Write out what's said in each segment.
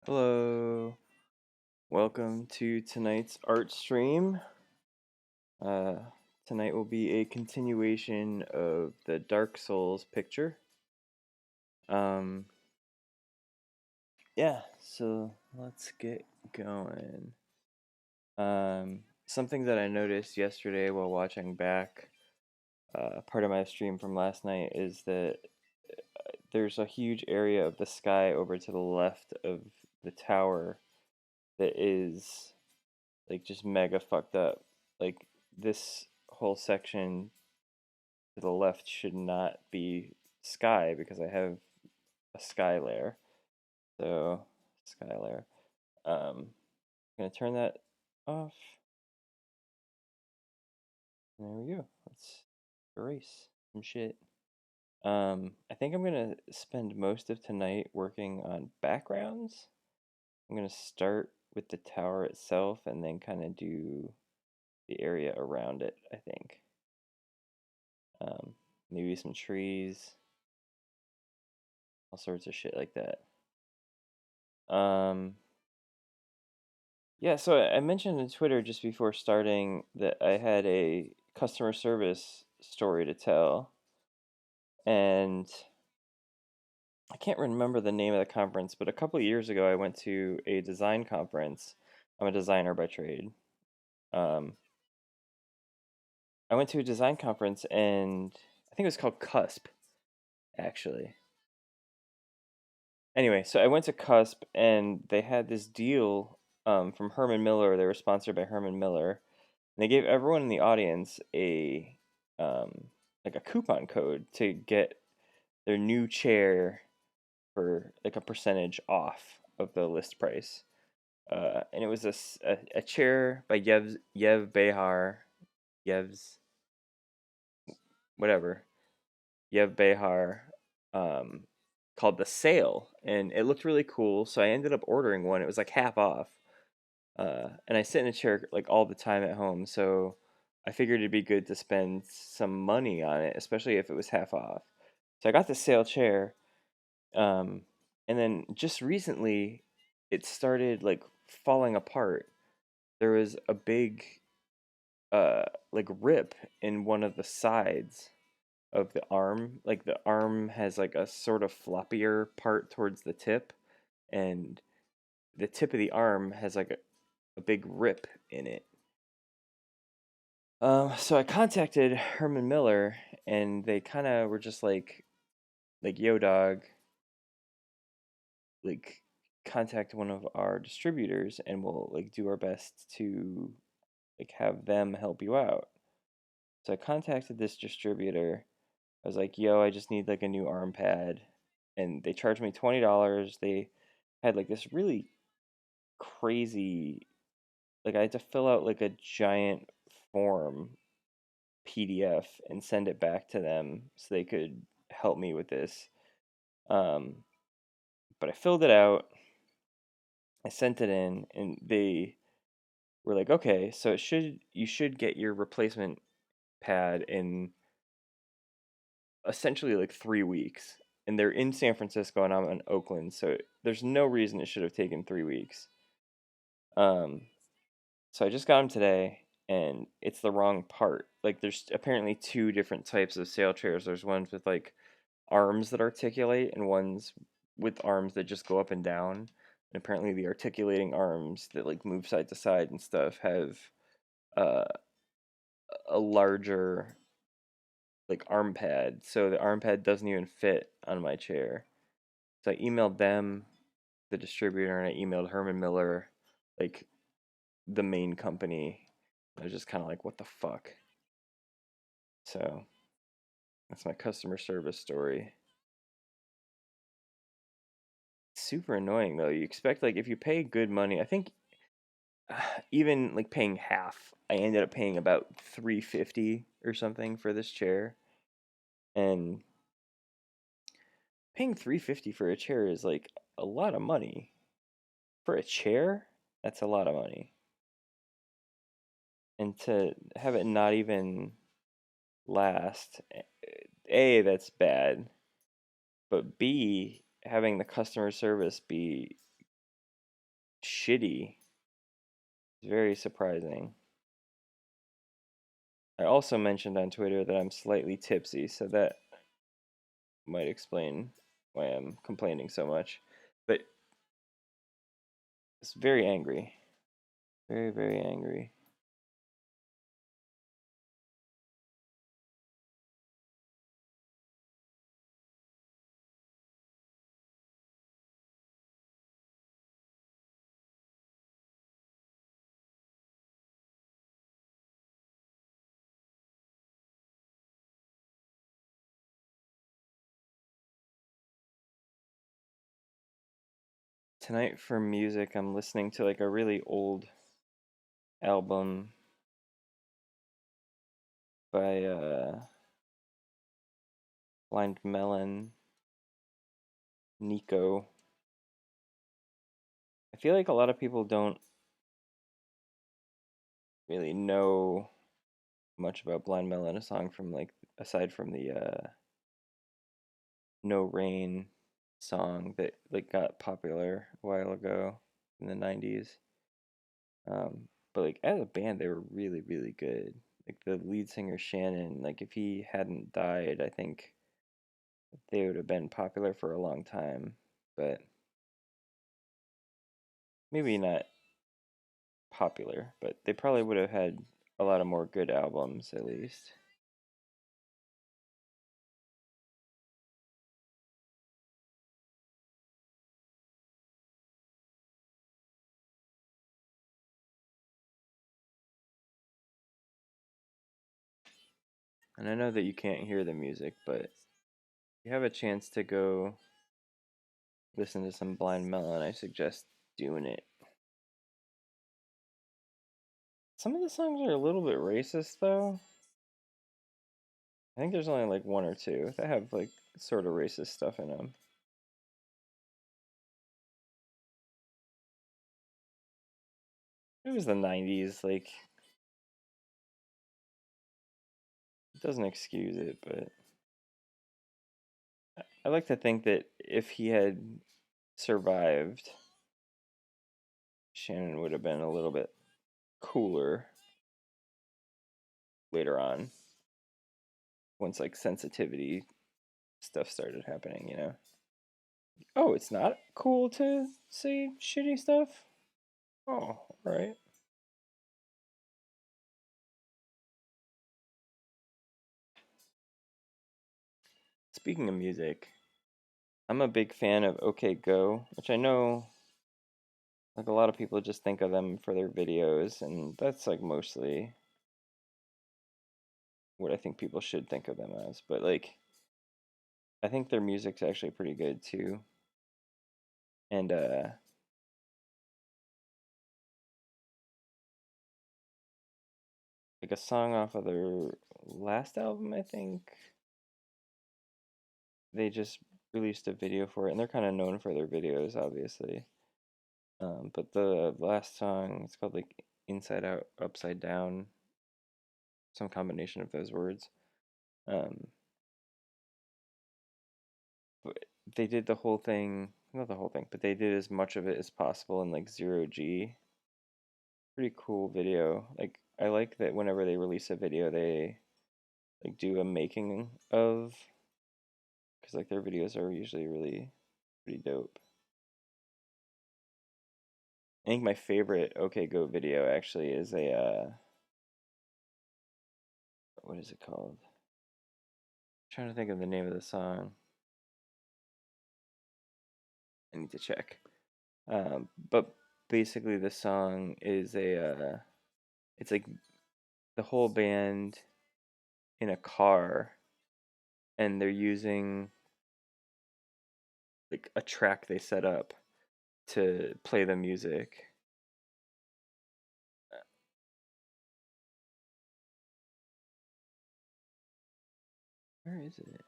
Hello, welcome to tonight's art stream. Uh, Tonight will be a continuation of the Dark Souls picture. Um, yeah, so let's get going. Something that I noticed yesterday while watching back part of my stream from last night is that there's a huge area of the sky over to the left of the tower that is like just mega fucked up. Like this whole section to the left should not be sky because I have a sky layer. So sky layer. I'm gonna turn that off. There we go. Let's erase some shit. I think I'm gonna spend most of tonight working on backgrounds. I'm gonna start with the tower itself and then kind of do the area around it, I think. Um, Maybe some trees, all sorts of shit like that. Um, yeah, so I mentioned on Twitter just before starting that I had a customer service story to tell, and I can't remember the name of the conference, but a couple of years ago I went to a design conference. I'm a designer by trade. Um, I went to a design conference and I think it was called Cusp, actually. Anyway, so I went to Cusp and they had this deal from Herman Miller. They were sponsored by Herman Miller, and they gave everyone in the audience a um, like a coupon code to get their new chair for like a percentage off of the list price. And it was a chair by Yev Behar, Yev's whatever Yev Behar, um, called the Sale, and it looked really cool. So I ended up ordering one. It was like half off, and I sit in a chair like all the time at home. So I figured it'd be good to spend some money on it, especially if it was half off. So I got the Sale chair, um, and then just recently, it started like falling apart. There was a big uh like rip in one of the sides of the arm. Like the arm has like a sort of floppier part towards the tip, and the tip of the arm has like a big rip in it. So I contacted Herman Miller, and they kind of were just like, yo, dog, like, contact one of our distributors, and we'll like do our best to like have them help you out. So I contacted this distributor. I was like, yo, I just need like a new arm pad. And they charged me $20. They had like this really crazy, like I had to fill out like a giant form PDF and send it back to them so they could help me with this. Um, but I filled it out, I sent it in, and they were like, okay, so you should get your replacement pad in essentially like 3 weeks. And they're in San Francisco and I'm in Oakland, so there's no reason it should have taken 3 weeks. Um, so I just got them today, and it's the wrong part. Like there's apparently two different types of sail chairs. There's ones with like arms that articulate and ones with arms that just go up and down. And apparently the articulating arms that like move side to side and stuff have uh, a larger like arm pad, so the arm pad doesn't even fit on my chair. So I emailed them, the distributor, and I emailed Herman Miller, like the main company. I was just kind of like, what the fuck? So that's my customer service story. Super annoying though. You expect like if you pay good money, I think even like paying half, I ended up paying about 350 or something for this chair, and paying 350 for a chair is like a lot of money for a chair. That's a lot of money, and to have it not even last, A, that's bad, but B, having the customer service be shitty. It's very surprising. I also mentioned on Twitter that I'm slightly tipsy, so that might explain why I'm complaining so much. But it's very angry. Very, very angry. Tonight for music, I'm listening to like a really old album by Blind Melon, Nico. I feel like a lot of people don't really know much about Blind Melon, a song from like aside from the No Rain song that like got popular a while ago in the 90s. But like as a band, they were really, really good. Like the lead singer Shannon, like if he hadn't died, I think they would have been popular for a long time. But maybe not popular, but they probably would have had a lot of more good albums at least. And I know that you can't hear the music, but if you have a chance to go listen to some Blind Melon, I suggest doing it. Some of the songs are a little bit racist, though. I think there's only like one or two that have like sort of racist stuff in them. It was the 90s, like, it doesn't excuse it, but I like to think that if he had survived, Shannon would have been a little bit cooler later on once like sensitivity stuff started happening, you know? Oh, it's not cool to say shitty stuff? Oh, alright. Speaking of music, I'm a big fan of OK Go, which I know like a lot of people just think of them for their videos, and that's like mostly what I think people should think of them as. But like, I think their music's actually pretty good too. And like a song off of their last album, I think they just released a video for it, and they're kind of known for their videos, obviously. But the last song, it's called like Inside Out, Upside Down, some combination of those words. Um, but they did the whole thing, not the whole thing, but they did as much of it as possible in like 0G. Pretty cool video. Like I like that whenever they release a video, they like do a making of, because like their videos are usually really pretty dope. I think my favorite OK Go video actually is a what is it called? I'm trying to think of the name of the song. I need to check. But basically the song is a it's like the whole band in a car, and they're using like a track they set up to play the music. Where is it?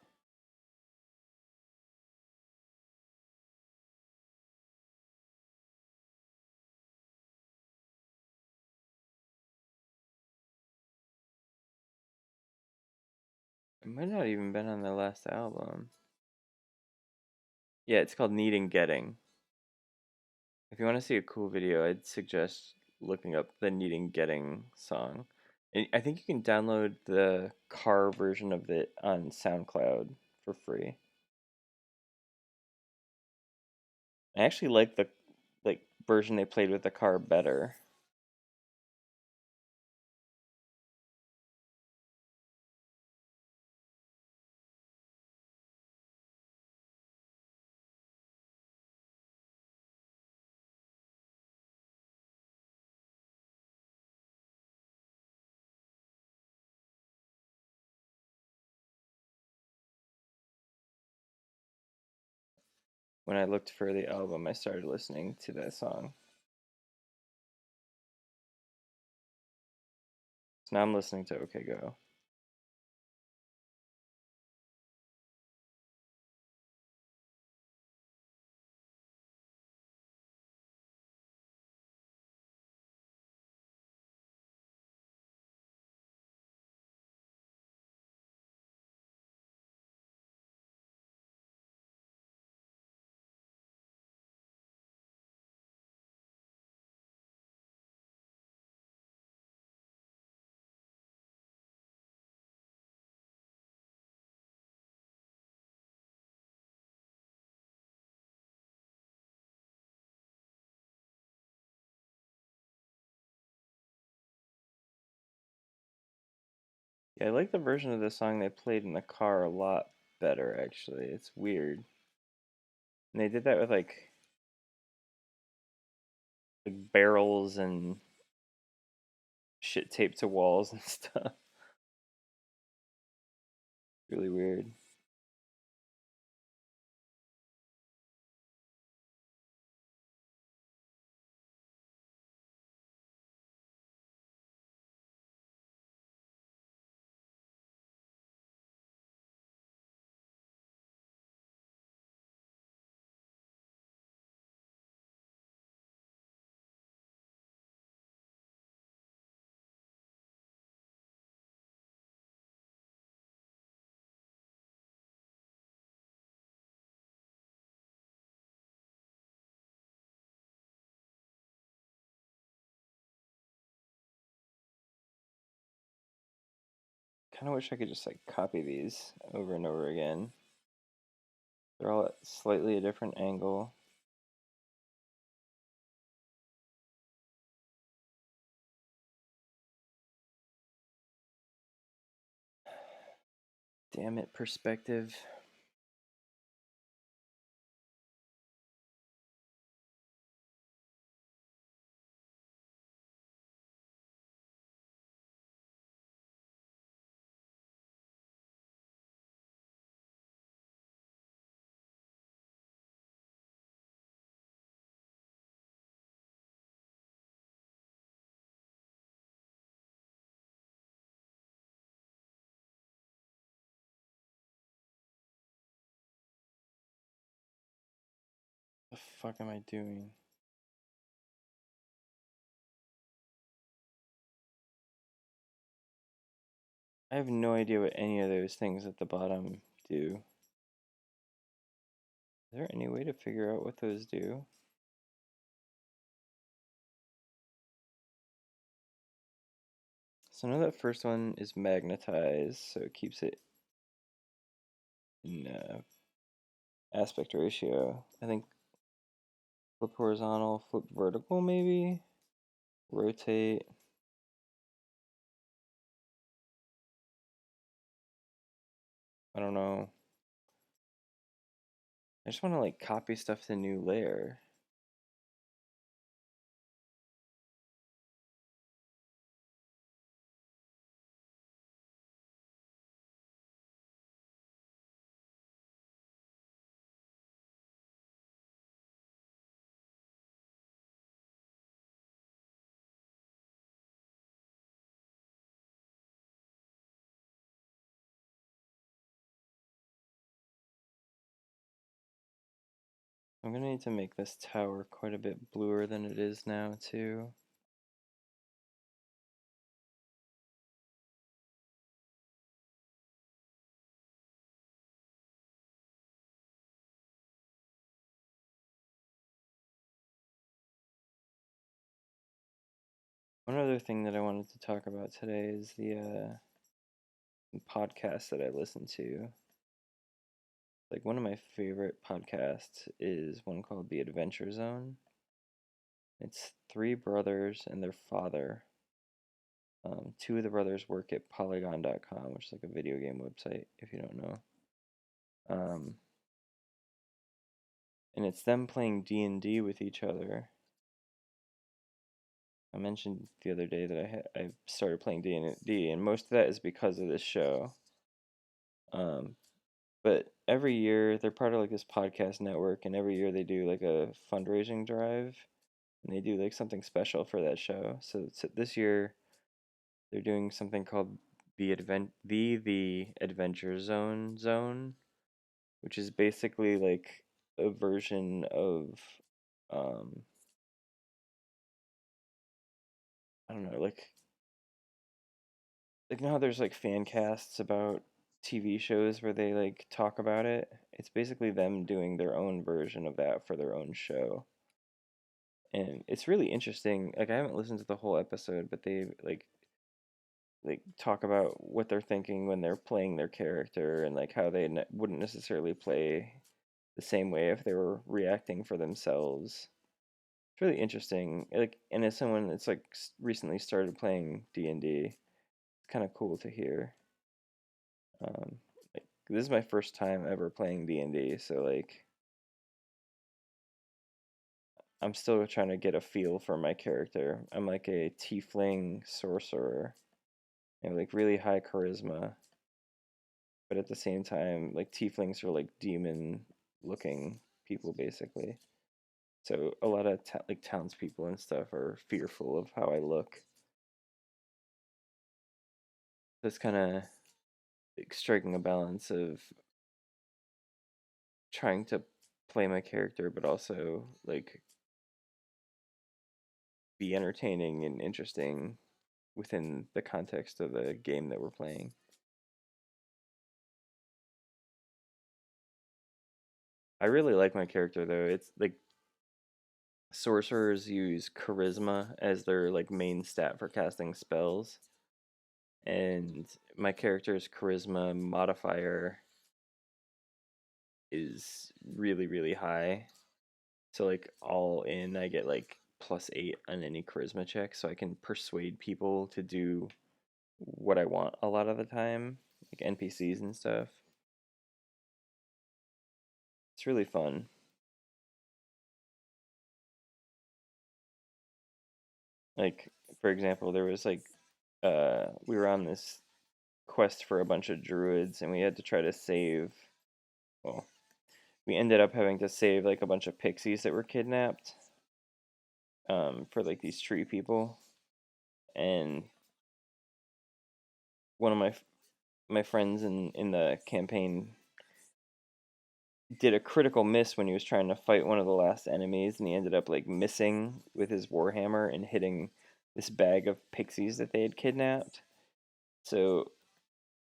It might not even been on their last album. Yeah, it's called Need and Getting. If you want to see a cool video, I'd suggest looking up the Needing Getting song. And I think you can download the car version of it on SoundCloud for free. I actually like the version they played with the car better. When I looked for the album, I started listening to that song. So now I'm listening to OK Go. Yeah, I like the version of the song they played in the car a lot better, actually. It's weird. And they did that with like barrels and shit taped to walls and stuff. Really weird. Kind of wish I could just like copy these over and over again. They're all at slightly a different angle. Damn it, perspective. The fuck am I doing? I have no idea what any of those things at the bottom do. Is there any way to figure out what those do? So I know that first one is magnetized, so it keeps it in aspect ratio. I think flip horizontal, flip vertical maybe? Rotate. I don't know. I just want to like copy stuff to new layer. I'm gonna need to make this tower quite a bit bluer than it is now too. One other thing that I wanted to talk about today is the podcast that I listen to. Like one of my favorite podcasts is one called The Adventure Zone. It's three brothers and their father. Two of the brothers work at Polygon.com, which is like a video game website, if you don't know. And it's them playing D&D with each other. I mentioned the other day that I started playing D&D, and most of that is because of this show. But every year they're part of like this podcast network, and every year they do like a fundraising drive, and they do like something special for that show. So this year they're doing something called the Adventure Zone, which is basically like a version of um I don't know, like now there's like fan casts about TV shows where they like talk about it. It's basically them doing their own version of that for their own show. And it's really interesting. Like I haven't listened to the whole episode, but they like talk about what they're thinking when they're playing their character and like how they wouldn't necessarily play the same way if they were reacting for themselves. It's really interesting. Like, and as someone that's like recently started playing D&D, it's kind of cool to hear. Like, this is my first time ever playing D&D, so like I'm still trying to get a feel for my character. I'm like a tiefling sorcerer and like really high charisma, but at the same time, like tieflings are like demon looking people basically. So a lot of like townspeople and stuff are fearful of how I look. So it's kind of like striking a balance of trying to play my character, but also like be entertaining and interesting within the context of the game that we're playing. I really like my character though. It's like sorcerers use charisma as their like main stat for casting spells, and my character's charisma modifier is really really high. So like all in, I get like +8 on any charisma check, so I can persuade people to do what I want a lot of the time, like NPCs and stuff. It's really fun. Like for example, there was like we were on this quest for a bunch of druids and we had to try to save, well, we ended up having to save like a bunch of pixies that were kidnapped for like these tree people. And one of my friends in the campaign did a critical miss when he was trying to fight one of the last enemies, and he ended up like missing with his warhammer and hitting this bag of pixies that they had kidnapped. So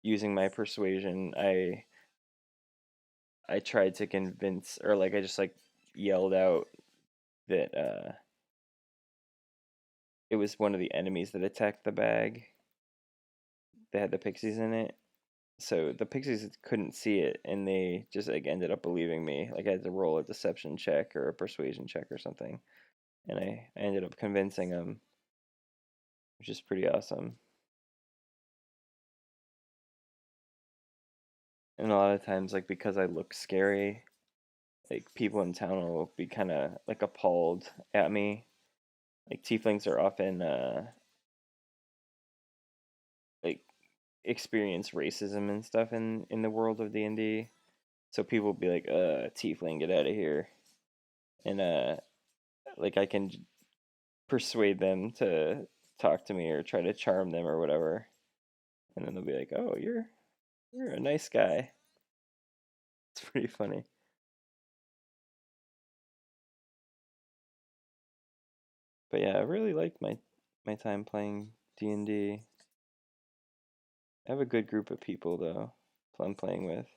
using my persuasion, I tried to convince, or like I just like yelled out that it was one of the enemies that attacked the bag that had the pixies in it. So the pixies couldn't see it, and they just like ended up believing me. Like I had to roll a deception check or a persuasion check or something, and I ended up convincing them, which is pretty awesome. And a lot of times, like because I look scary, like people in town will be kind of like appalled at me. Like tieflings are often like experience racism and stuff in the world of D&D. So people will be like, tiefling, get out of here." And like I can persuade them to talk to me or try to charm them or whatever. And then they'll be like, "Oh, you're a nice guy." It's pretty funny. But yeah, I really liked my time playing D&D. I have a good group of people though I'm playing with.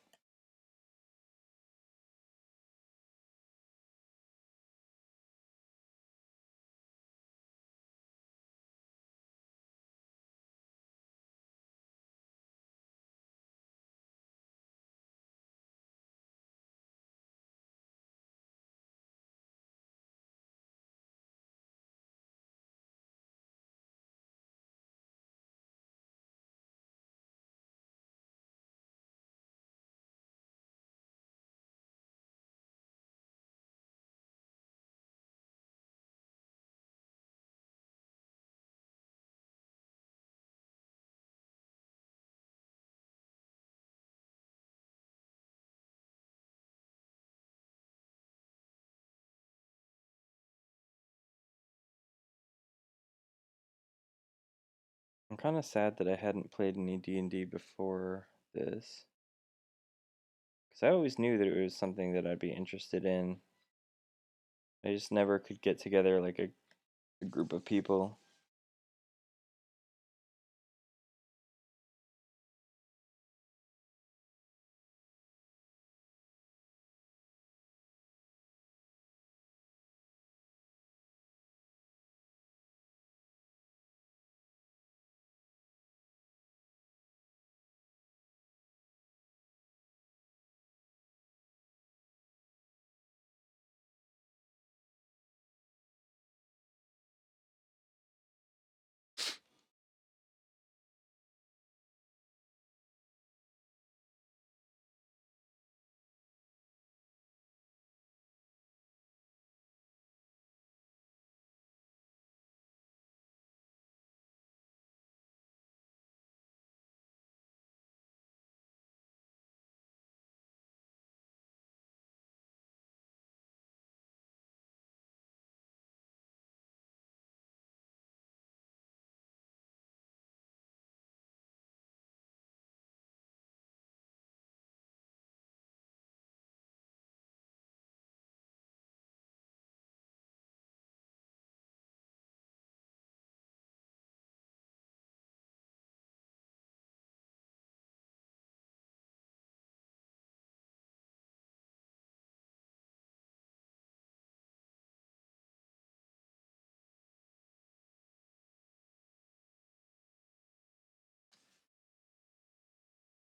I'm kind of sad that I hadn't played any D&D before this, because I always knew that it was something that I'd be interested in. I just never could get together like a group of people.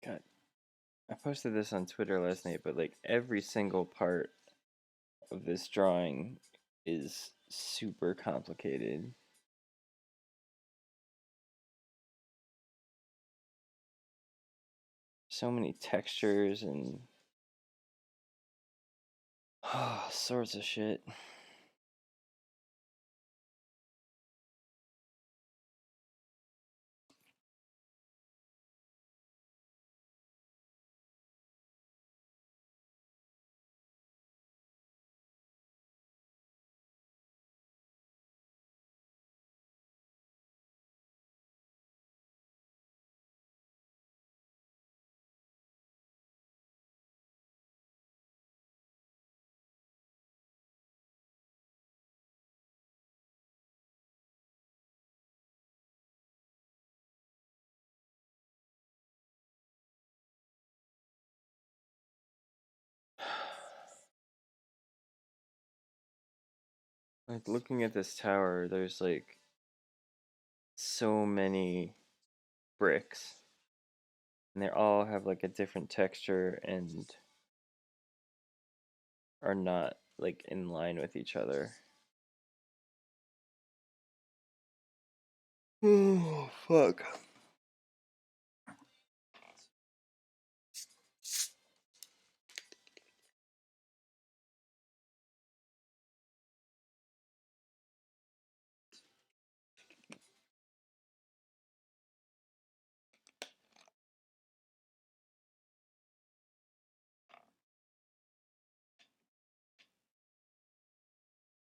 God, I posted this on Twitter last night, but like every single part of this drawing is super complicated. So many textures and sorts of shit. Like looking at this tower, there's like so many bricks, and they all have like a different texture and are not like in line with each other. Oh, fuck.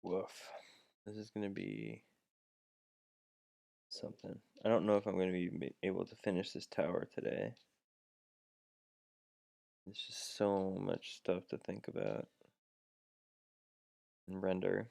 Woof. This is gonna be something. I don't know if I'm gonna be able to finish this tower today. There's just so much stuff to think about and render.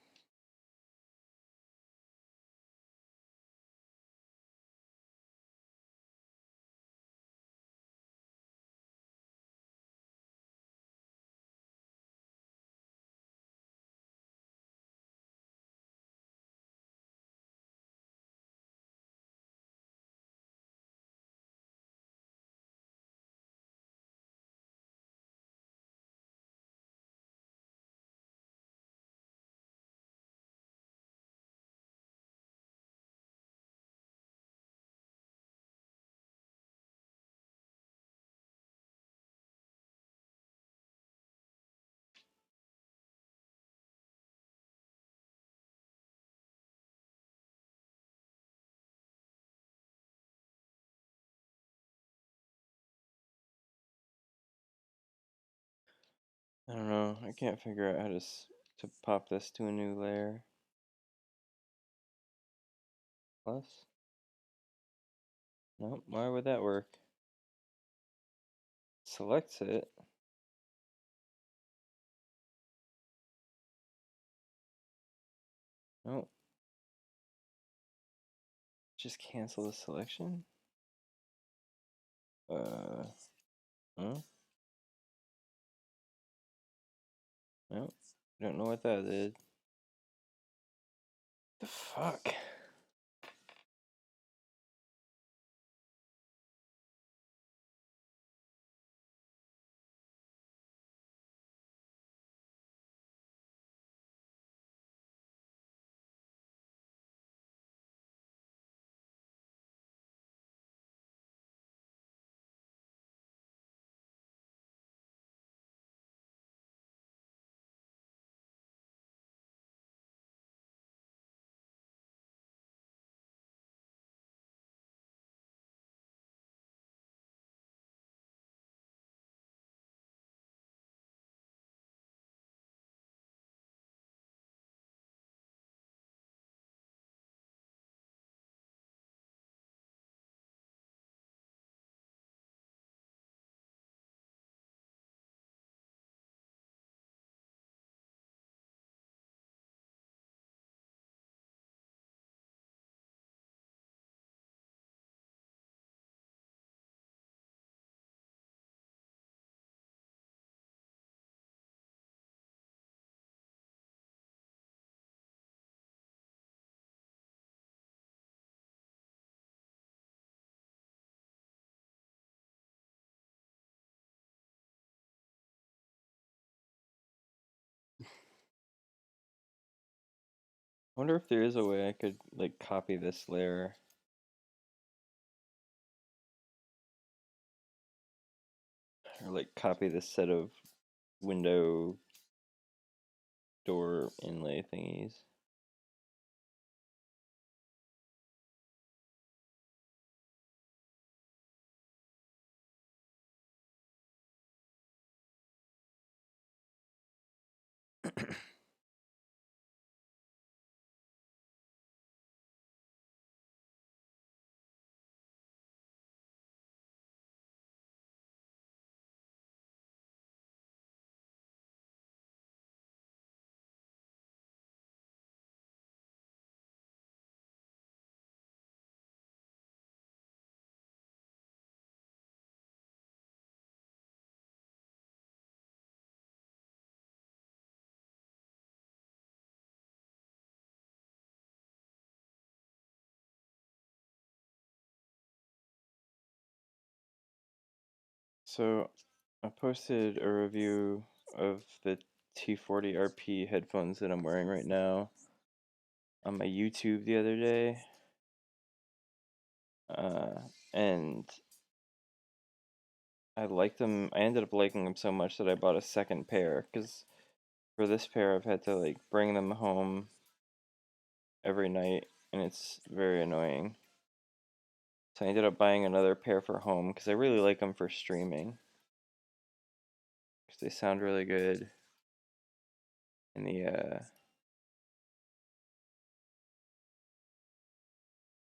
I don't know. I can't figure out how to pop this to a new layer. Plus. Nope, why would that work? Selects it. Nope. Just cancel the selection? Huh? Nope. Don't know what that did. The fuck? I wonder if there is a way I could like copy this layer. Or like copy this set of window door inlay thingies. So I posted a review of the T40RP headphones that I'm wearing right now on my YouTube the other day. And I liked them. I ended up liking them so much that I bought a second pair because for this pair I've had to like bring them home every night and it's very annoying. So I ended up buying another pair for home because I really like them for streaming. Because they sound really good. And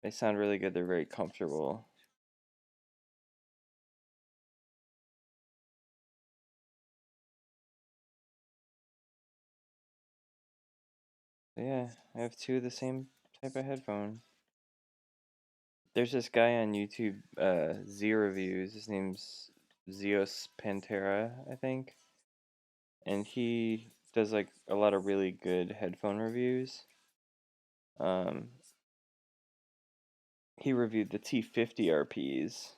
they sound really good. They're very comfortable. So yeah, I have two of the same type of headphone. There's this guy on YouTube, Z Reviews. His name's Zeus Pantera, I think. And he does like a lot of really good headphone reviews. Um, he reviewed the T50 RPs,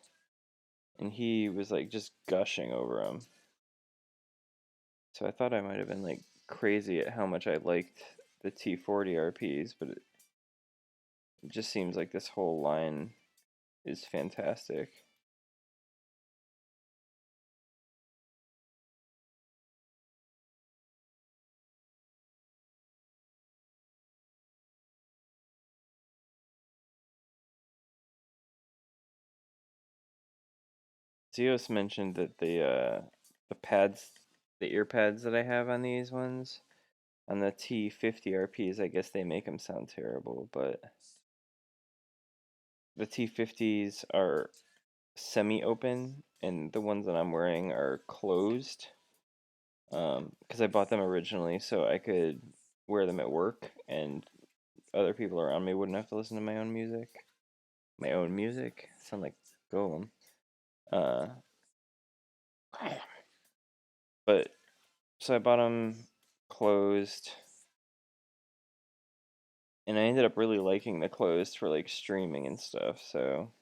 and he was like just gushing over them. So I thought I might have been like crazy at how much I liked the T40 RPs, but it just seems like this whole line is fantastic. Zeos mentioned that the pads, the ear pads that I have on these ones, on the T50 RPs, I guess they make them sound terrible, but the T50s are semi-open, and the ones that I'm wearing are closed. Because I bought them originally so I could wear them at work, and other people around me wouldn't have to listen to my own music. My own music? Sound like Golem. Uh, but so I bought them closed, and I ended up really liking the closed for like streaming and stuff. So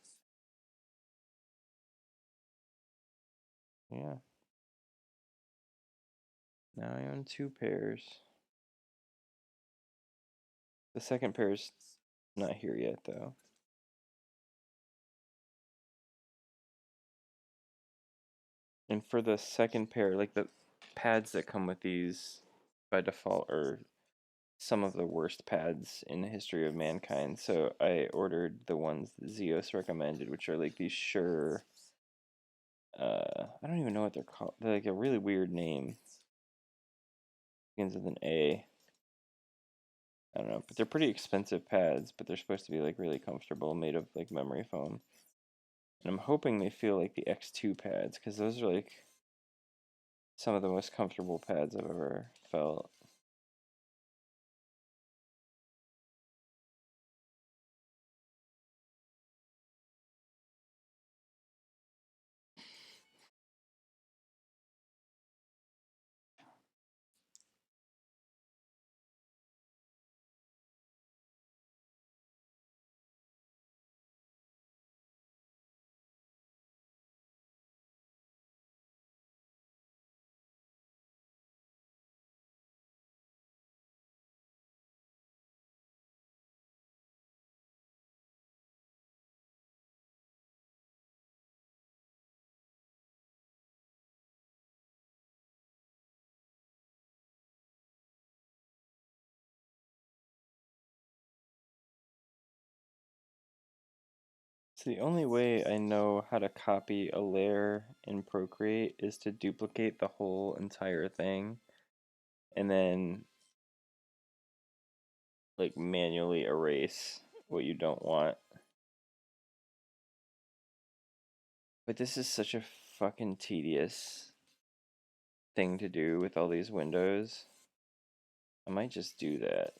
yeah, now I own two pairs. The second pair's not here yet though. And for the second pair, like the pads that come with these by default are some of the worst pads in the history of mankind. So I ordered the ones that Zeos recommended, which are like these Shure. I don't even know what they're called. They're like a really weird name. Begins with an A. I don't know, but they're pretty expensive pads. But they're supposed to be like really comfortable, made of like memory foam. And I'm hoping they feel like the X2 pads, because those are like some of the most comfortable pads I've ever felt. So the only way I know how to copy a layer in Procreate is to duplicate the whole entire thing and then like manually erase what you don't want. But this is such a fucking tedious thing to do with all these windows. I might just do that.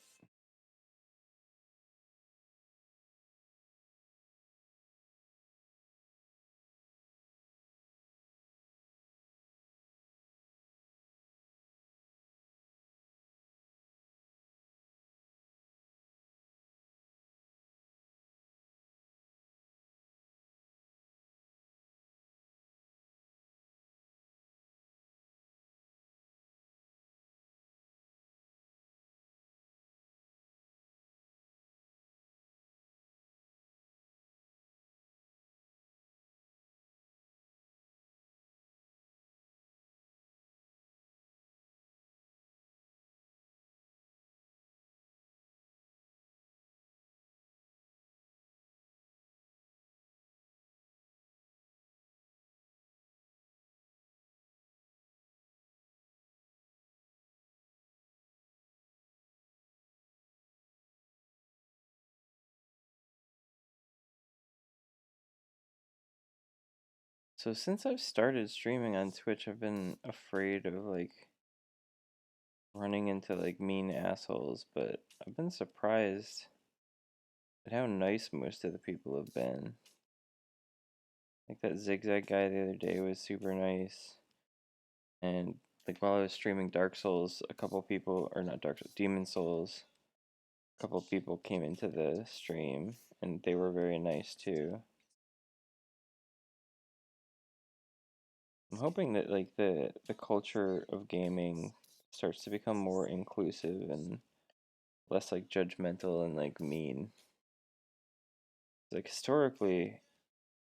So since I've started streaming on Twitch, I've been afraid of like running into like mean assholes, but I've been surprised at how nice most of the people have been. Like that Zigzag guy the other day was super nice. And like while I was streaming Dark Souls, a couple people, or not Dark Souls, Demon Souls, a couple people came into the stream and they were very nice too. I'm hoping that like the culture of gaming starts to become more inclusive and less like judgmental and like mean. Like historically,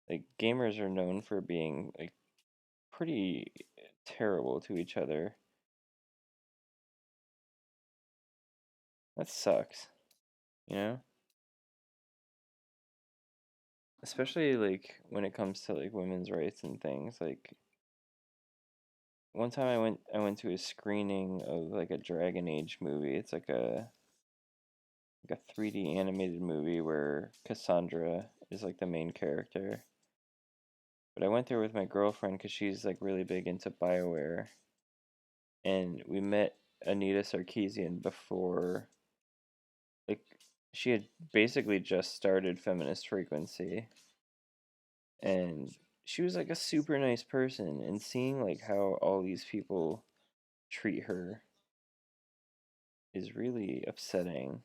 like gamers are known for being like pretty terrible to each other. That sucks, you know? Especially like when it comes to like women's rights and things. Like one time I went to a screening of like a Dragon Age movie. It's like a like a 3D animated movie where Cassandra is like the main character. But I went there with my girlfriend because she's like really big into BioWare, and we met Anita Sarkeesian before, like, she had basically just started Feminist Frequency, and she was like a super nice person, and seeing like how all these people treat her is really upsetting.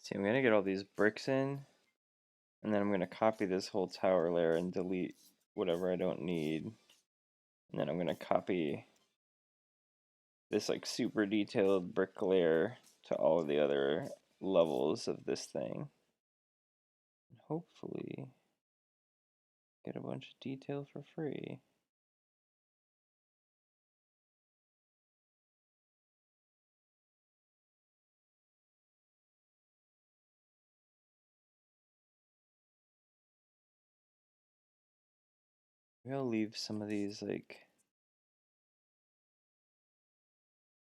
See, I'm gonna get all these bricks in, and then I'm gonna copy this whole tower layer and delete whatever I don't need. And then I'm gonna copy this like super detailed brick layer to all of the other levels of this thing. And hopefully get a bunch of detail for free. Maybe I'll leave some of these like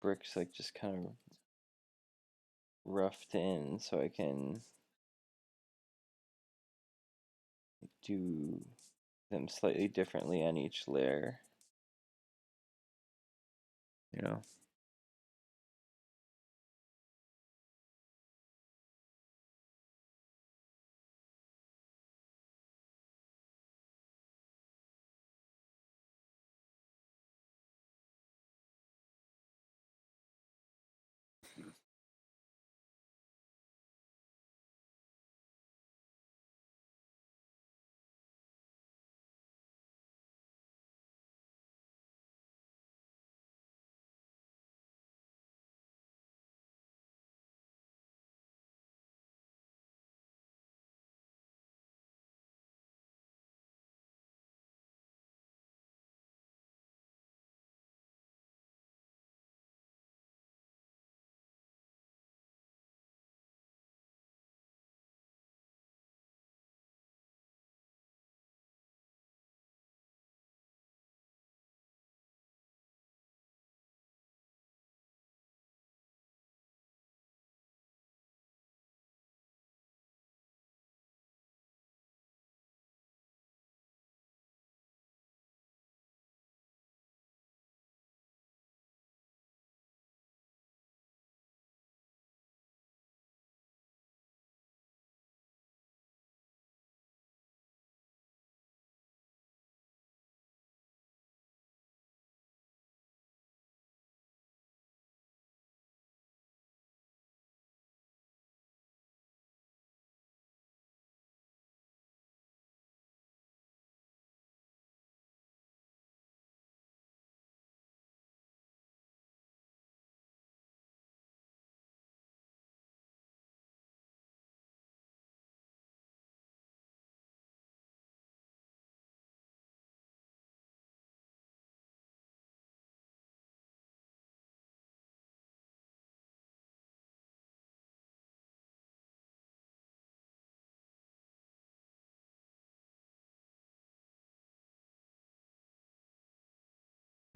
bricks like just kind of roughed in so I can do them slightly differently on each layer. You know?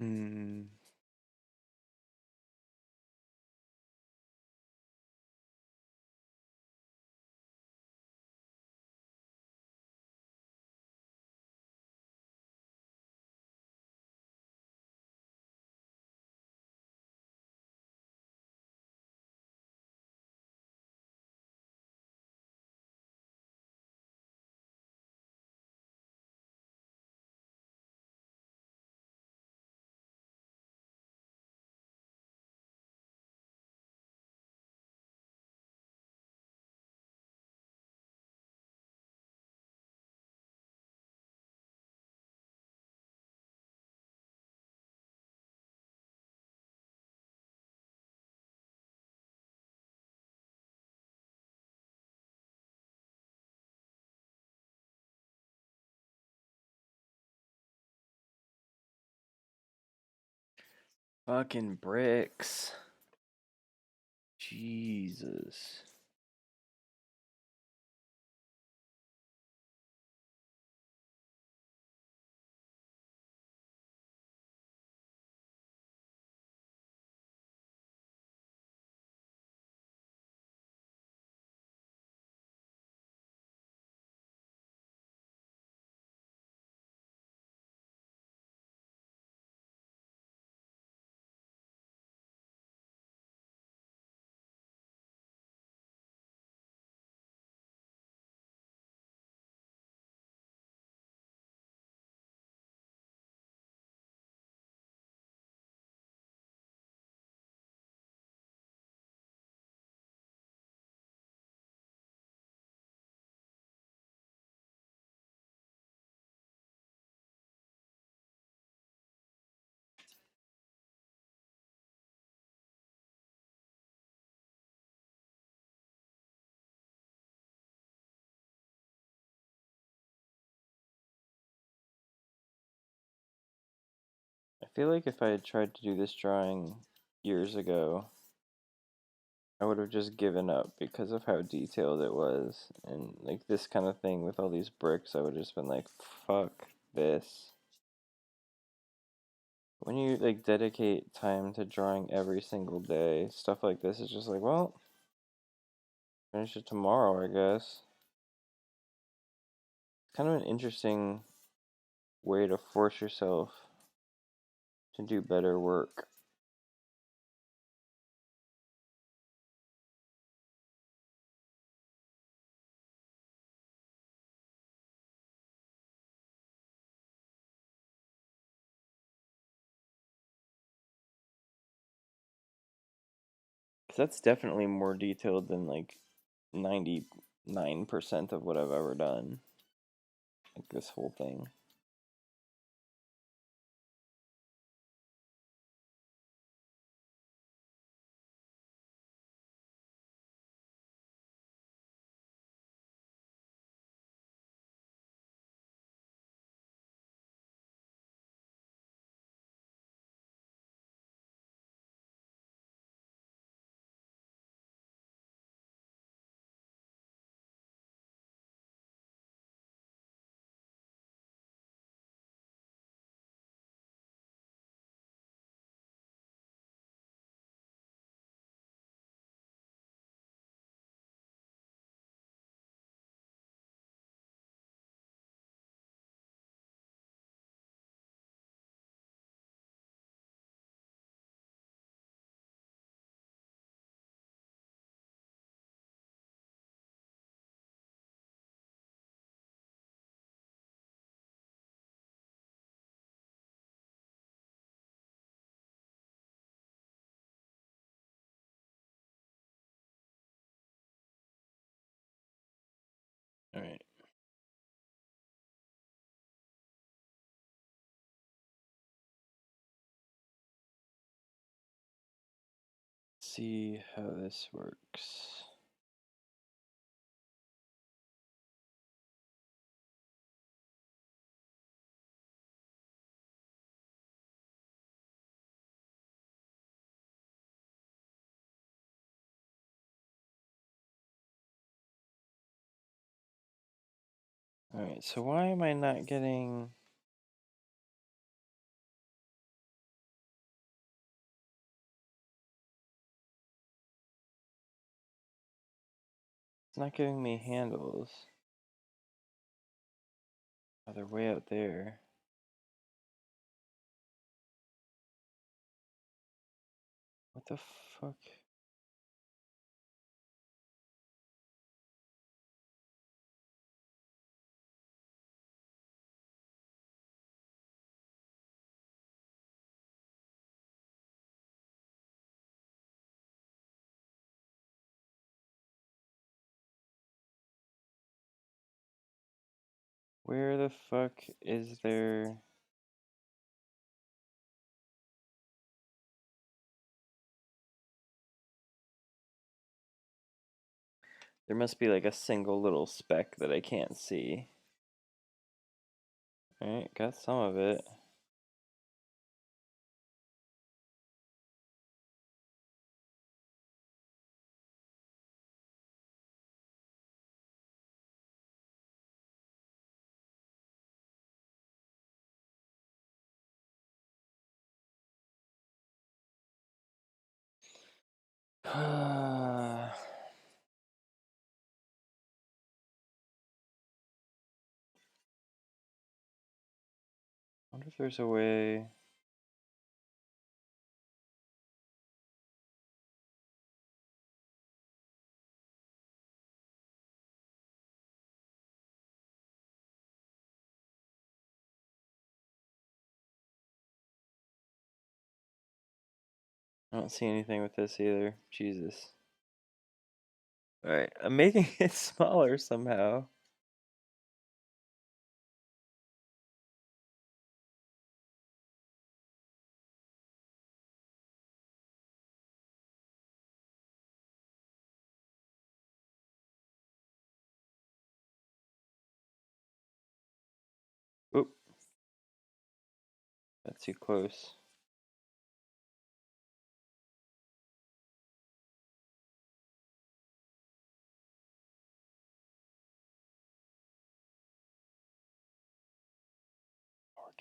Hmm. Fucking bricks. Jesus. I feel like if I had tried to do this drawing years ago, I would have just given up because of how detailed it was. And like this kind of thing with all these bricks, I would have just been like, fuck this. When you like dedicate time to drawing every single day, stuff like this is just like, well, finish it tomorrow, I guess. It's kind of an interesting way to force yourself to do better work. Because that's definitely more detailed than like 99% of what I've ever done. Like this whole thing. Alright. See how this works. Alright, so why am I not getting It's not giving me handles. Oh, they're way out there. What the fuck? Where the fuck is there? There must be like a single little speck that I can't see. Alright, got some of it. I wonder if there's a way. I don't see anything with this either. Jesus. Alright, I'm making it smaller somehow. Oop, that's too close.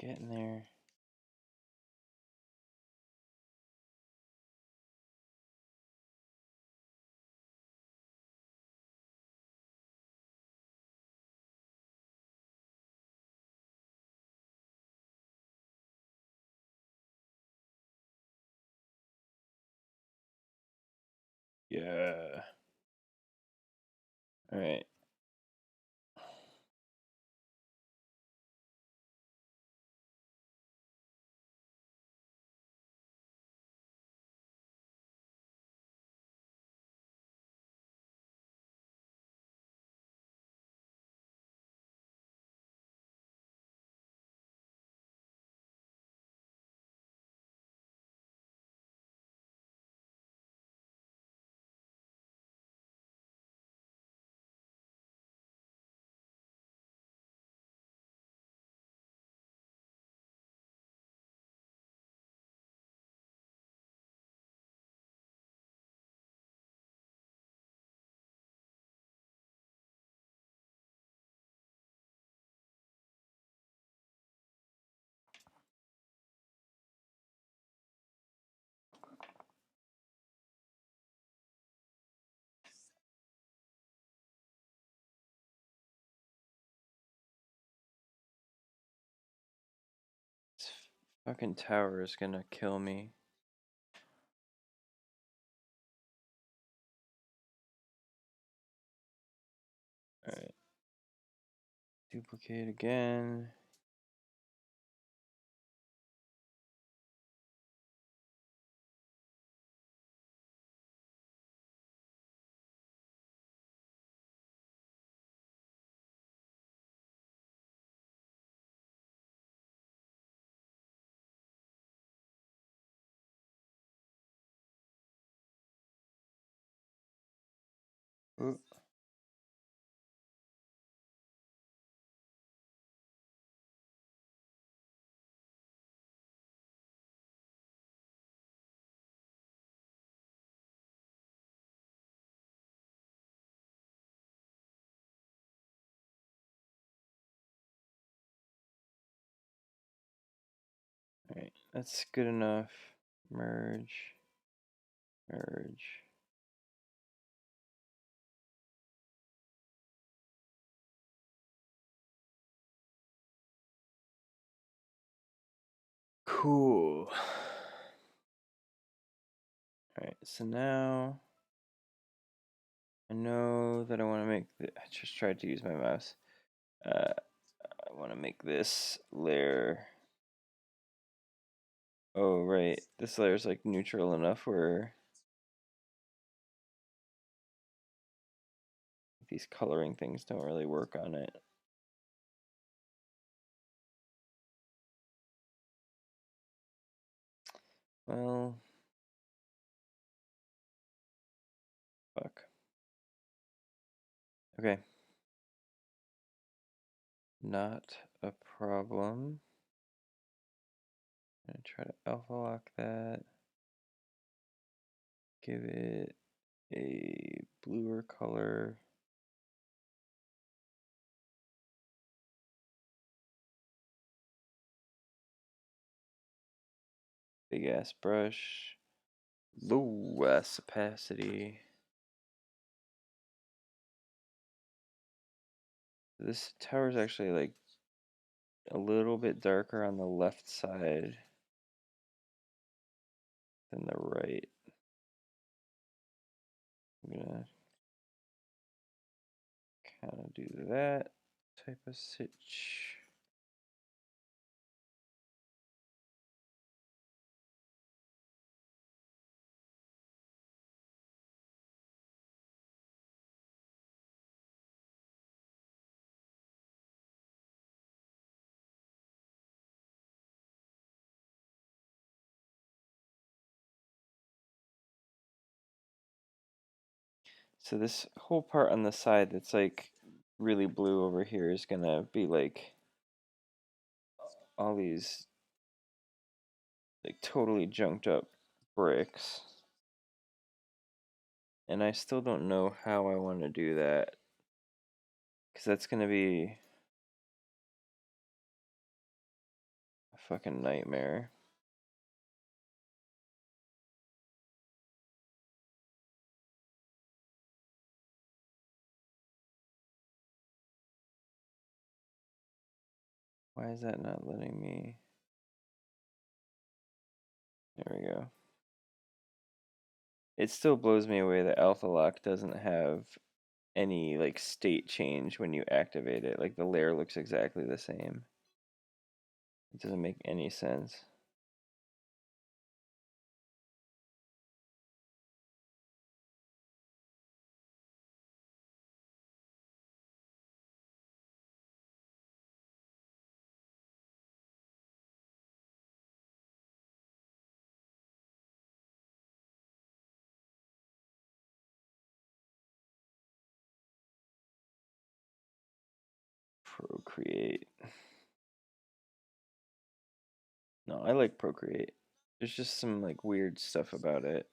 We're getting there. Yeah. Alright. This fucking tower is gonna kill me. Alright. Duplicate again. Oop. Alright, that's good enough. Merge. Merge. Cool. Alright, so now I know that I want to make I just tried to use my mouse. I want to make this layer. Oh, right. This layer is like neutral enough where these coloring things don't really work on it. Well, fuck. Okay. Not a problem. I'm gonna try to alpha lock that. Give it a bluer color. Big ass brush. Low ass opacity. This tower is actually like a little bit darker on the left side than the right. I'm gonna kind of do that type of sitch. So this whole part on the side that's like really blue over here is gonna be like all these like totally junked up bricks. And I still don't know how I want to do that. Because that's gonna be a fucking nightmare. Why is that not letting me? There we go. It still blows me away that Alpha Lock doesn't have any like state change when you activate it. Like the layer looks exactly the same. It doesn't make any sense. Procreate. No, I like Procreate. There's just some like weird stuff about it.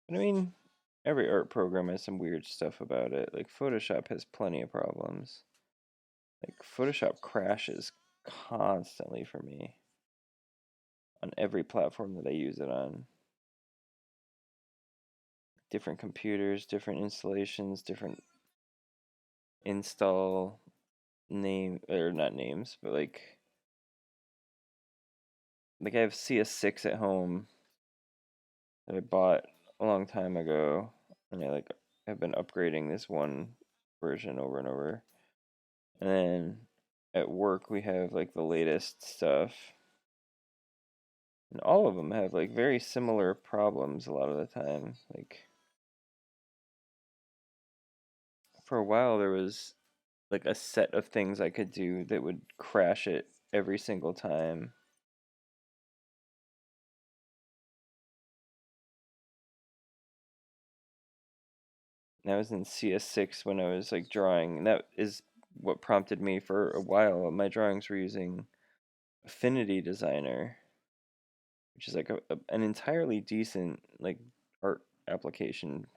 But I mean, every art program has some weird stuff about it. Like Photoshop has plenty of problems. Like Photoshop crashes constantly for me on every platform that I use it on. Different computers, different installations, different install name or not names, but like I have CS6 at home that I bought a long time ago, and I like have been upgrading this one version over and over. And then at work we have like the latest stuff. And all of them have like very similar problems a lot of the time. Like for a while there was like a set of things I could do that would crash it every single time. And I was in CS6 when I was like drawing, and that is what prompted me for a while. My drawings were using Affinity Designer, which is like an entirely decent like art application,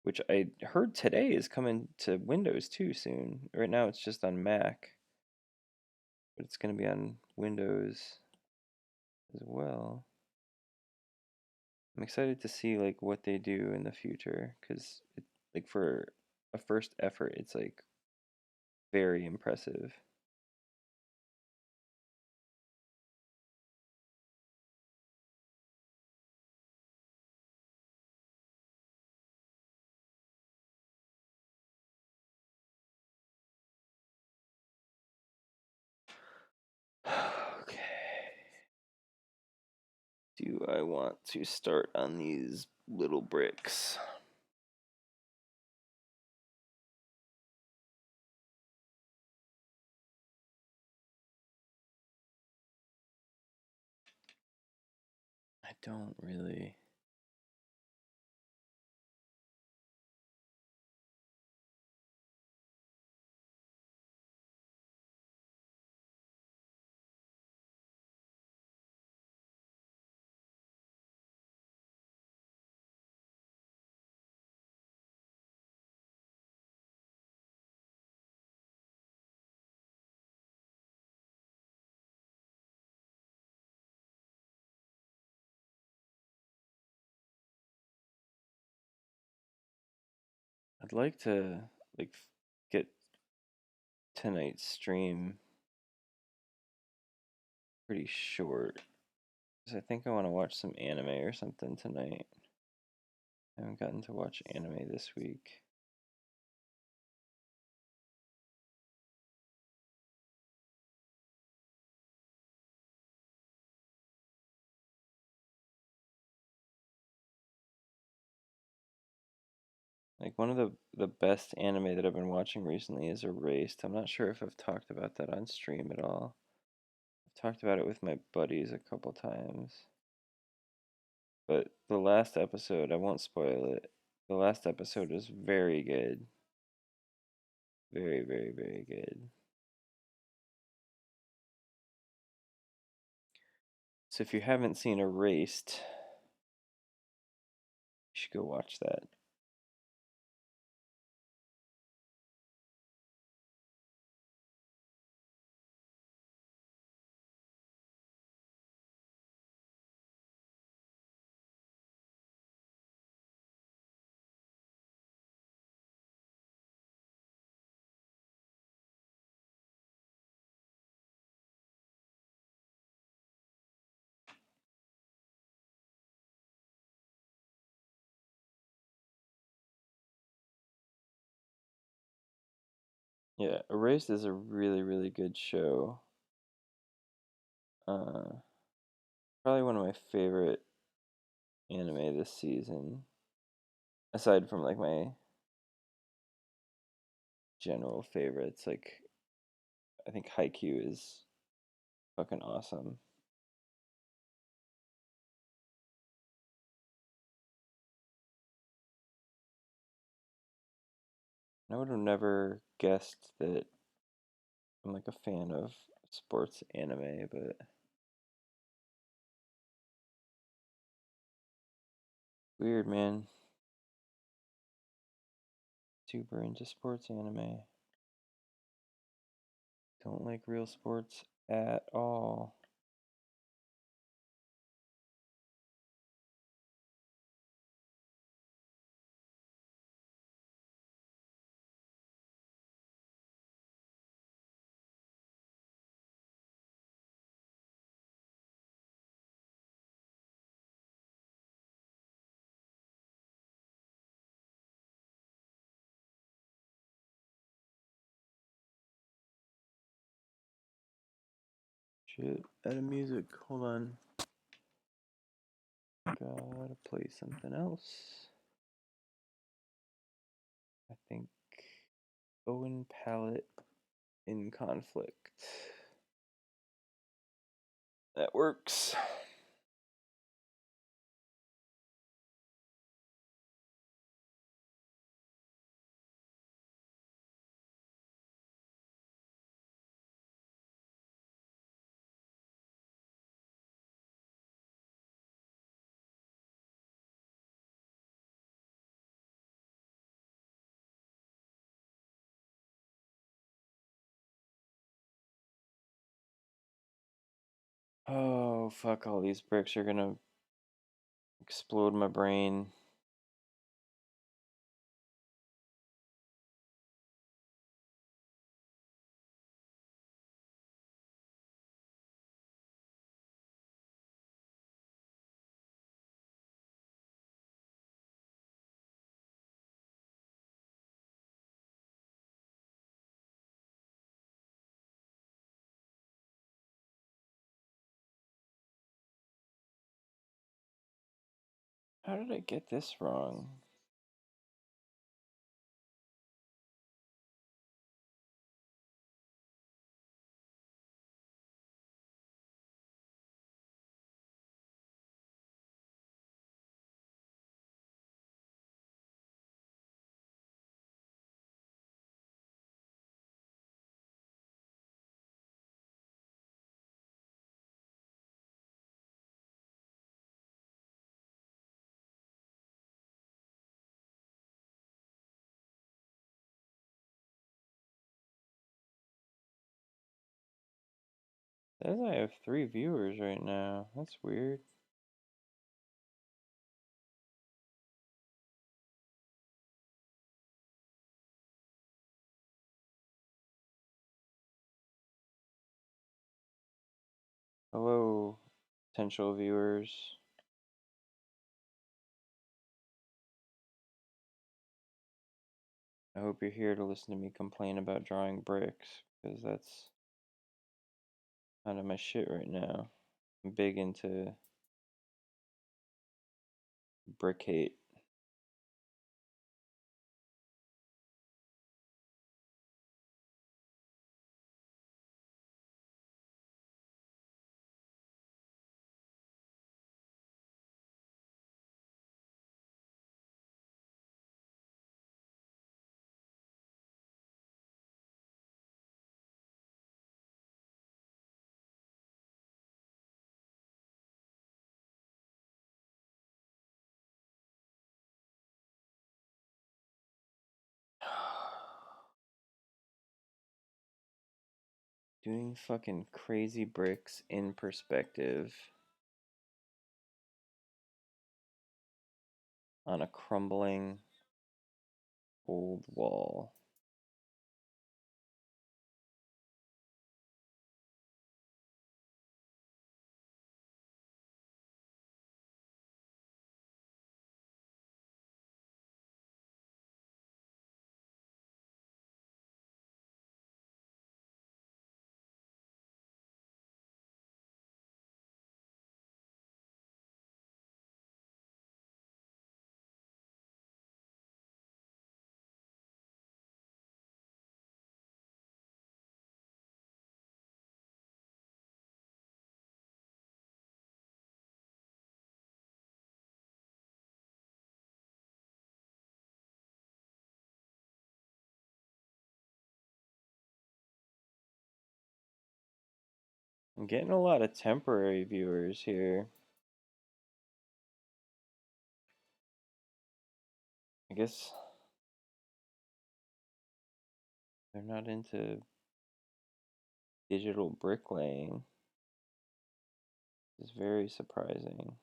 which I heard today is coming to Windows too soon. Right now it's just on Mac, but it's going to be on Windows as well. I'm excited to see like what they do in the future because like for a first effort, it's like very impressive. Do I want to start on these little bricks? I don't really. I'd like to like get tonight's stream pretty short, because I think I want to watch some anime or something tonight. I haven't gotten to watch anime this week. Like one of the best anime that I've been watching recently is Erased. I'm not sure if I've talked about that on stream at all. I've talked about it with my buddies a couple times. But the last episode, I won't spoil it. The last episode is very good. Very, very, very good. So if you haven't seen Erased, you should go watch that. Yeah, Erased is a really, really good show. Probably one of my favorite anime this season. Aside from like my general favorites, like I think Haikyuu is fucking awesome. I would have never guessed that I'm like a fan of sports anime, but weird, man. Super into sports anime. Don't like real sports at all. Shit, out of music. Hold on. Gotta play something else. I think Owen Palette in Conflict. That works. Oh, fuck, all these bricks are gonna explode my brain. How did I get this wrong? Says I have 3 viewers right now. That's weird. Hello, potential viewers. I hope you're here to listen to me complain about drawing bricks, because that's kind of my shit right now. I'm big into brick hate. Doing fucking crazy bricks in perspective on a crumbling old wall. I'm getting a lot of temporary viewers here. I guess they're not into digital bricklaying. It's very surprising.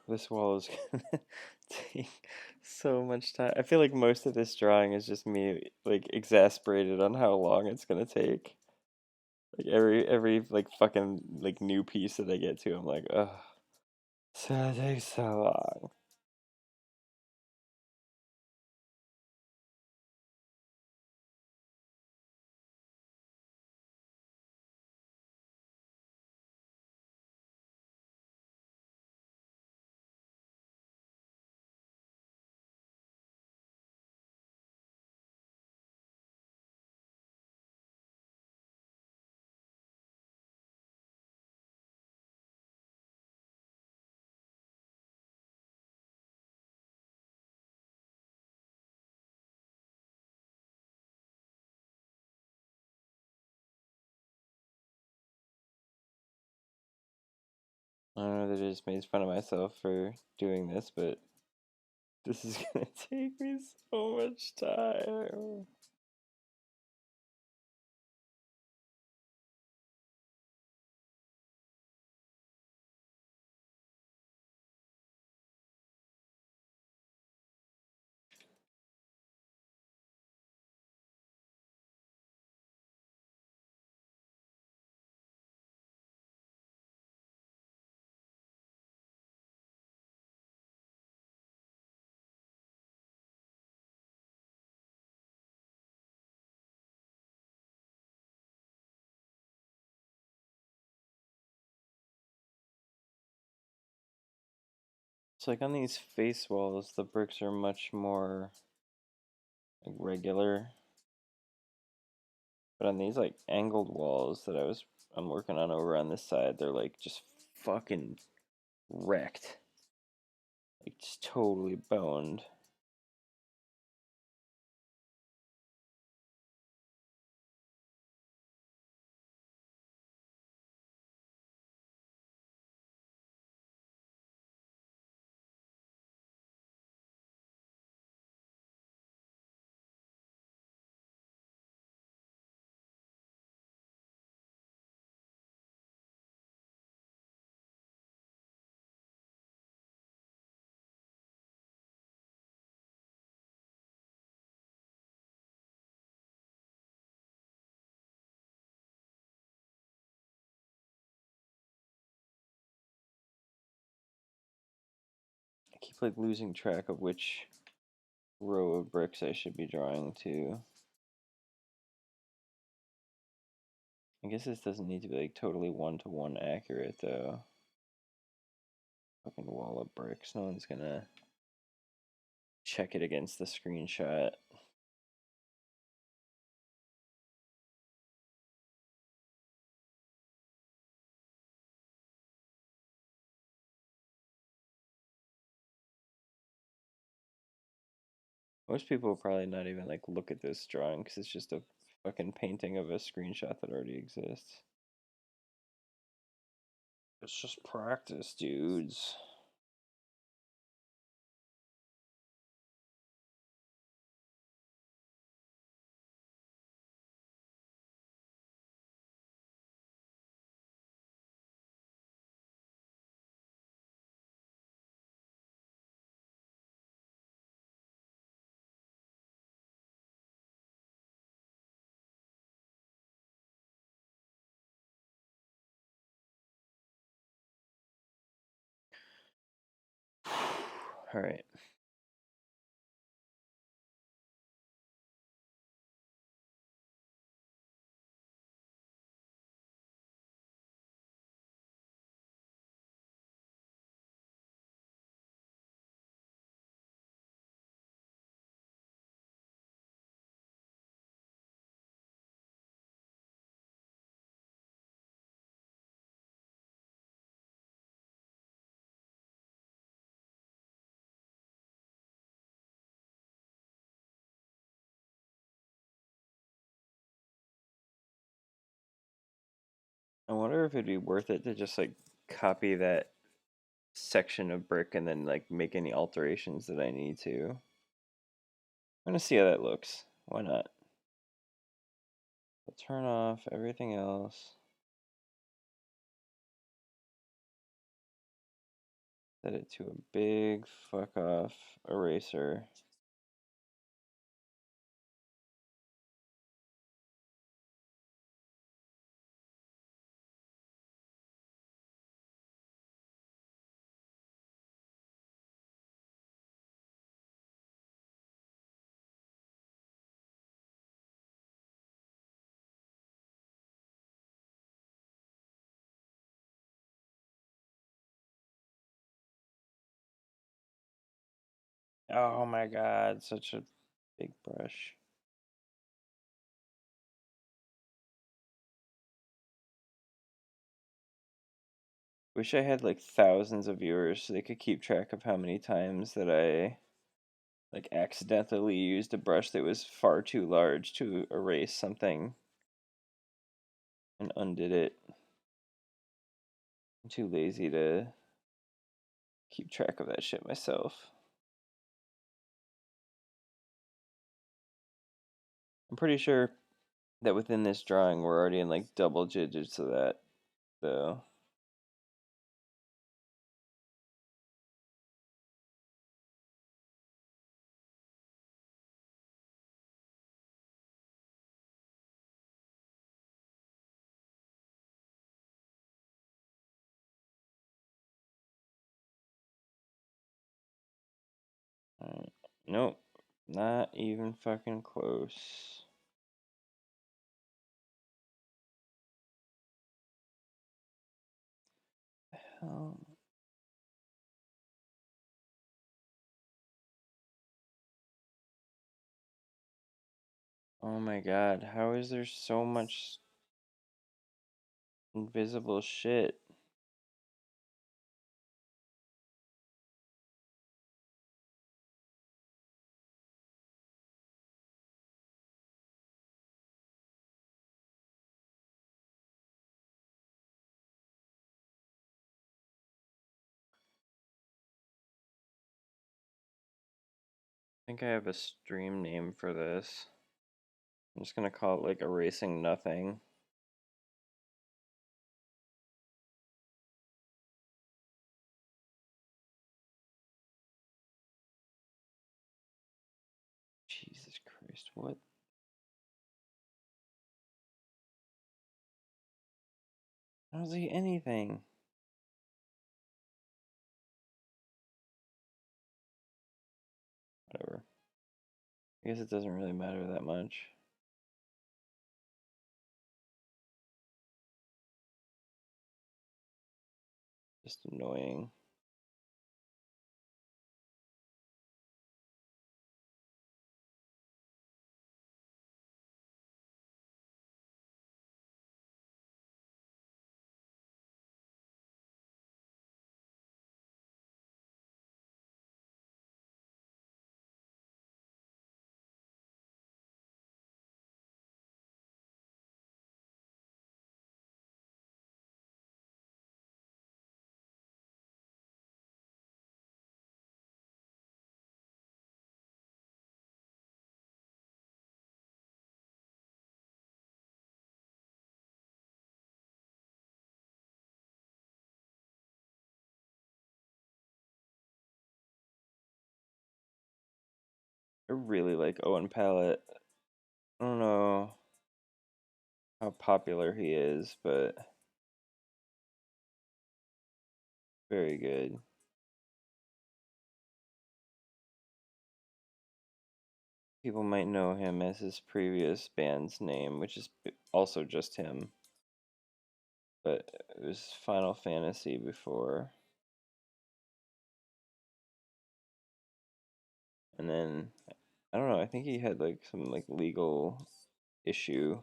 This wall is gonna take so much time. I feel like most of this drawing is just me like exasperated on how long it's gonna take. Like every like fucking like new piece that I get to, I'm like, ugh, it's gonna take so long. I don't know that I just made fun of myself for doing this, but this is gonna take me so much time. So like on these face walls, the bricks are much more like regular, but on these like angled walls that I'm working on over on this side, they're like just fucking wrecked, like just totally boned. I keep like losing track of which row of bricks I should be drawing to. I guess this doesn't need to be like totally one-to-one accurate though. Fucking wall of bricks. No one's gonna check it against the screenshot. Most people will probably not even like look at this drawing because it's just a fucking painting of a screenshot that already exists. It's just practice, dudes. All right. I wonder if it'd be worth it to just like copy that section of brick and then like make any alterations that I need to. I'm gonna see how that looks. Why not? I'll turn off everything else. Set it to a big fuck off eraser. Oh my god, such a big brush. Wish I had like thousands of viewers so they could keep track of how many times that I like accidentally used a brush that was far too large to erase something and undid it. I'm too lazy to keep track of that shit myself. I'm pretty sure that within this drawing we're already in like double digits of that, though. Alright. Nope. Not even fucking close. Hell. Oh my god, how is there so much invisible shit? I think I have a stream name for this. I'm just gonna call it like erasing nothing. Jesus Christ, what? I don't see anything. Whatever. I guess it doesn't really matter that much. Just annoying. I really like Owen Pallett. I don't know how popular he is, but very good. People might know him as his previous band's name, which is also just him. But it was Final Fantasy before. And then, I don't know, I think he had like some like legal issue.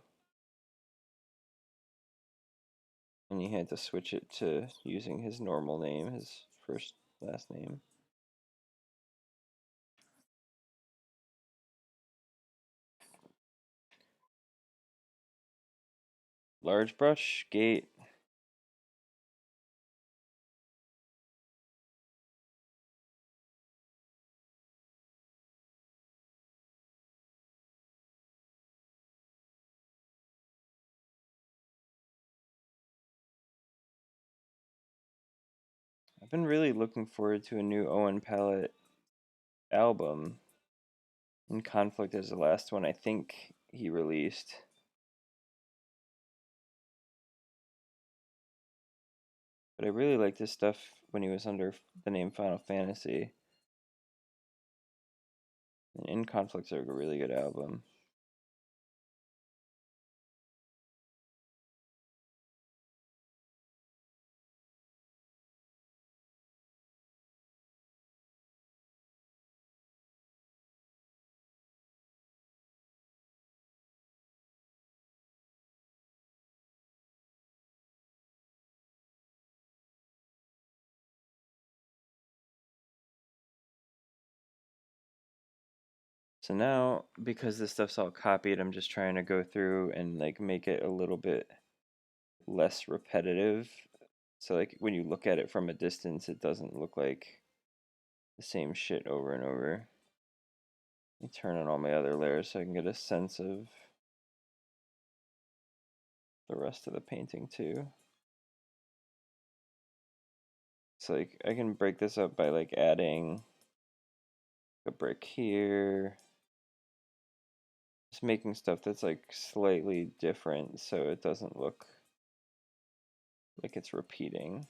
And he had to switch it to using his normal name, his first last name. Large brush, gate. I've been really looking forward to a new Owen Pallett album. In Conflict is the last one I think he released. But I really liked his stuff when he was under the name Final Fantasy. And In Conflict's a really good album. So now, because this stuff's all copied, I'm just trying to go through and like make it a little bit less repetitive So like when you look at it from a distance, it doesn't look like the same shit over and over. Let me turn on all my other layers so I can get a sense of the rest of the painting too. So like I can break this up by like adding a brick here. Just making stuff that's like slightly different so it doesn't look like it's repeating.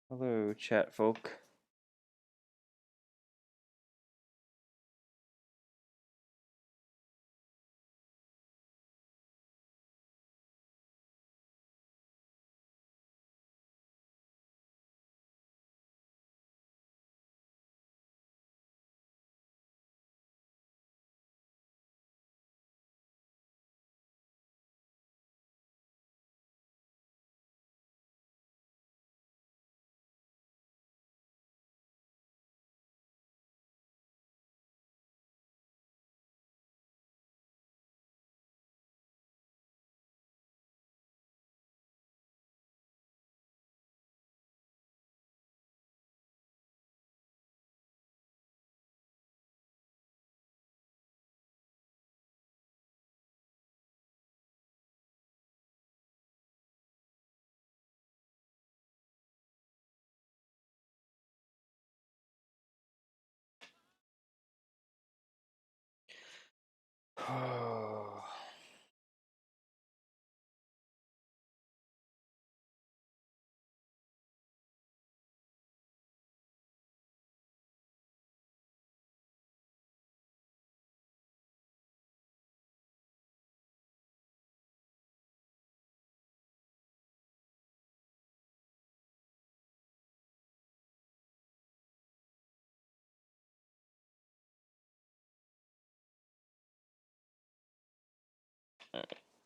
Hello, chat folk.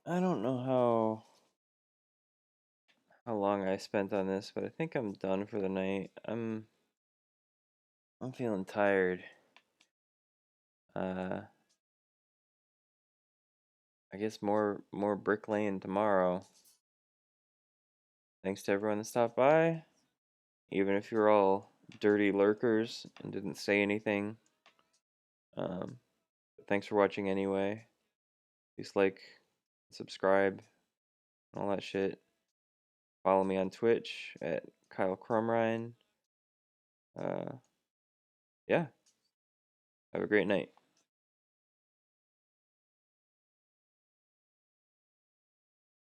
I don't know how long I spent on this, but I think I'm done for the night. I'm feeling tired. I guess more bricklaying tomorrow. Thanks to everyone that stopped by. Even if you're all dirty lurkers and didn't say anything. Thanks for watching anyway. Please like, subscribe, and all that shit. Follow me on Twitch at Kyle Crumrine. Yeah. Have a great night.